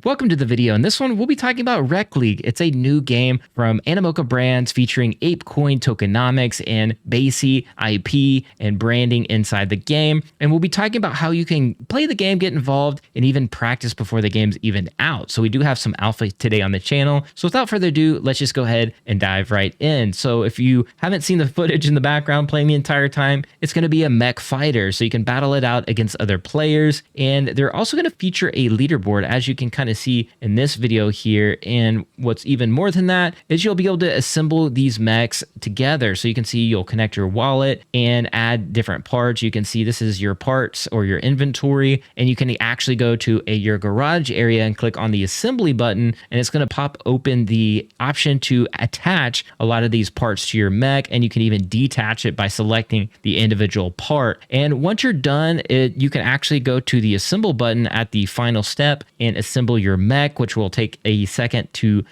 Welcome to the video. In this one, we'll be talking about Rec League. It's a new game from Animoca Brands featuring ApeCoin tokenomics and BASI IP and branding inside the game. And we'll be talking about how you can play the game, get involved, and even practice before the game's even out. So we do have some alpha today on the channel. So without further ado, let's just go ahead and dive right in. So if you haven't seen the footage in the background playing the entire time, it's going to be a mech fighter. So you can battle it out against other players. And they're also going to feature a leaderboard, as you can kind of see in this video here. And what's even more than that is you'll be able to assemble these mechs together. So you can see you'll connect your wallet and add different parts. You can see this is your parts or your inventory, and you can actually go to your garage area and click on the assembly button, and it's going to pop open the option to attach a lot of these parts to your mech, and you can even detach it by selecting the individual part. And once you're done, you can actually go to the assemble button at the final step and assemble your mech, which will take a second to,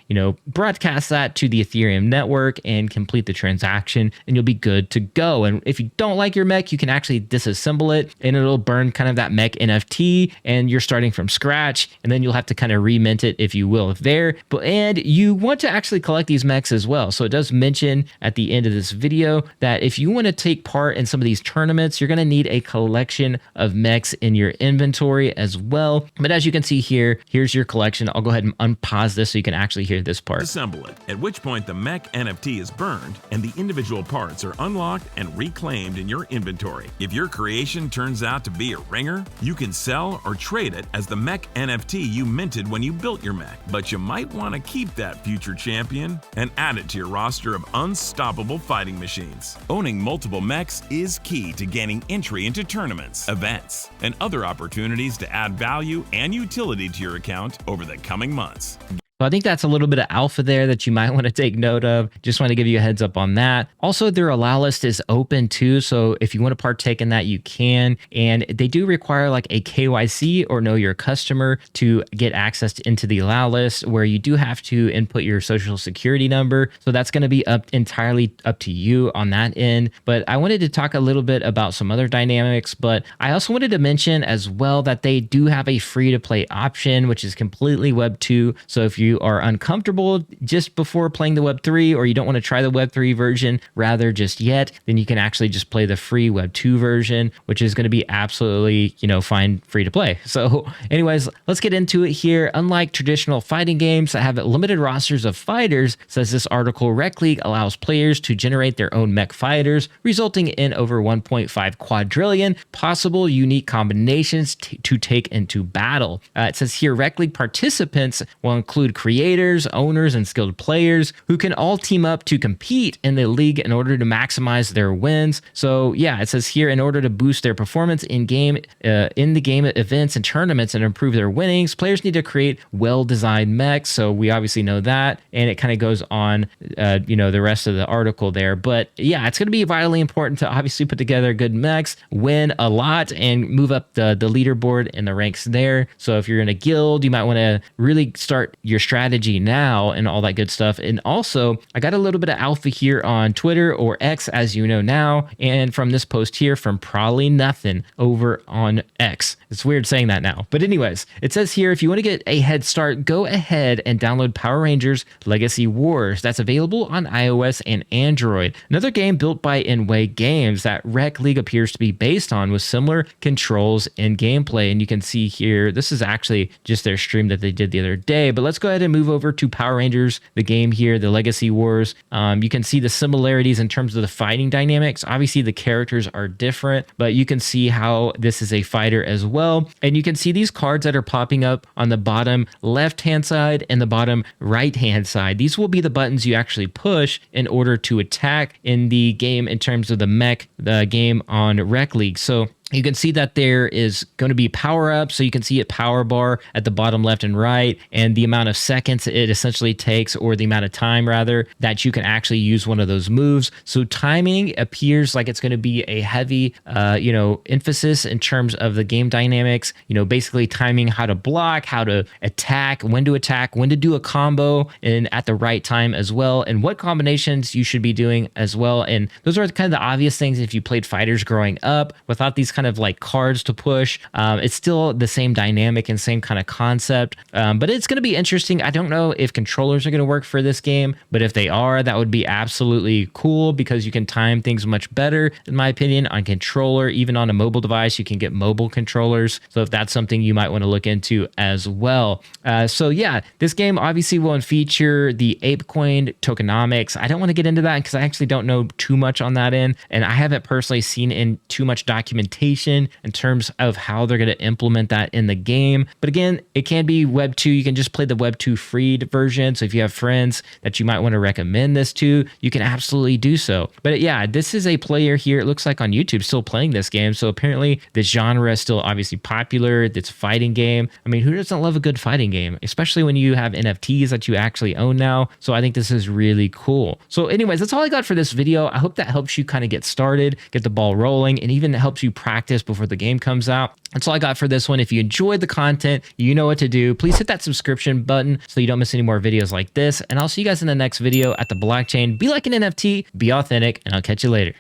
broadcast that to the Ethereum network and complete the transaction, and you'll be good to go. And if you don't like your mech, you can actually disassemble it, and it'll burn kind of that mech NFT, and you're starting from scratch, and then you'll have to kind of remint it if you will there. And you want to actually collect these mechs as well. So it does mention at the end of this video that if you want to take part in some of these tournaments, you're going to need a collection of mechs in your inventory as well. But as you can see here, here's your collection. I'll go ahead and unpause this so you can actually hear this part. Assemble it, at which point the mech NFT is burned and the individual parts are unlocked and reclaimed in your inventory. If your creation turns out to be a ringer, you can sell or trade it as the mech NFT you minted when you built your mech. But you might want to keep that future champion and add it to your roster of unstoppable fighting machines. Owning multiple mechs is key to gaining entry into tournaments, events, and other opportunities to add value and utility to your account over the coming months. So I think that's a little bit of alpha there that you might want to take note of. Just want to give you a heads up on that. Also, their allow list is open too. So if you want to partake in that, you can. And they do require like a KYC or know your customer to get access into the allow list, where you do have to input your social security number. So that's going to be entirely up to you on that end. But I wanted to talk a little bit about some other dynamics, but I also wanted to mention as well that they do have a free to play option, which is completely Web 2. So if you are uncomfortable just before playing the Web 3, or you don't want to try the Web 3 version rather just yet, then you can actually just play the free Web 2 version, which is going to be absolutely, fine, free to play. So anyways, let's get into it here. Unlike traditional fighting games that have limited rosters of fighters, says this article, Rec League allows players to generate their own mech fighters, resulting in over 1.5 quadrillion possible unique combinations to take into battle. It says here, Rec League participants will include creators, owners, and skilled players who can all team up to compete in the league in order to maximize their wins. So yeah, it says here, in order to boost their performance in the game events and tournaments and improve their winnings, players need to create well-designed mechs. So we obviously know that, and it kind of goes on, the rest of the article there. But yeah, it's going to be vitally important to obviously put together good mechs, win a lot, and move up the leaderboard and the ranks there. So if you're in a guild, you might want to really start your strategy now and all that good stuff. And also, I got a little bit of alpha here on Twitter, or X as you know now, and from this post here from Probably Nothing over on X. It's weird saying that now. But anyways, it says here, if you want to get a head start, go ahead and download Power Rangers Legacy Wars. That's available on iOS and Android. Another game built by nWay Games that Rec League appears to be based on, with similar controls and gameplay. And you can see here, this is actually just their stream that they did the other day. But let's go ahead and move over to Power Rangers, the game here, the Legacy Wars. You can see the similarities in terms of the fighting dynamics. Obviously, the characters are different, but you can see how this is a fighter as well. And you can see these cards that are popping up on the bottom left-hand side and the bottom right-hand side. These will be the buttons you actually push in order to attack in the game in terms of the game on Rec League. So you can see that there is going to be power up. So you can see a power bar at the bottom left and right, and the amount of seconds it essentially takes, or the amount of time rather, that you can actually use one of those moves. So timing appears like it's going to be a heavy, emphasis in terms of the game dynamics, basically timing how to block, how to attack, when to do a combo, and at the right time as well, and what combinations you should be doing as well. And those are kind of the obvious things if you played fighters growing up. Without these kind kind of like cards to push. It's still the same dynamic and same kind of concept, but it's going to be interesting. I don't know if controllers are going to work for this game, but if they are, that would be absolutely cool because you can time things much better, in my opinion, on controller. Even on a mobile device, you can get mobile controllers. So if that's something you might want to look into as well. So yeah, this game obviously will feature the ApeCoin tokenomics. I don't want to get into that because I actually don't know too much on that end, and I haven't personally seen in too much documentation in terms of how they're going to implement that in the game. But again, it can be Web 2. You can just play the Web 2 freed version. So if you have friends that you might want to recommend this to, you can absolutely do so. But yeah, this is a player here, it looks like on YouTube, still playing this game. So apparently this genre is still obviously popular. It's a fighting game. I mean, who doesn't love a good fighting game, especially when you have NFTs that you actually own now? So I think this is really cool. So anyways, that's all I got for this video. I hope that helps you kind of get started, get the ball rolling, and even helps you practice before the game comes out. That's all I got for this one. If you enjoyed the content, you know what to do. Please hit that subscription button so you don't miss any more videos like this. And I'll see you guys in the next video at the blockchain. Be like an NFT, be authentic, and I'll catch you later.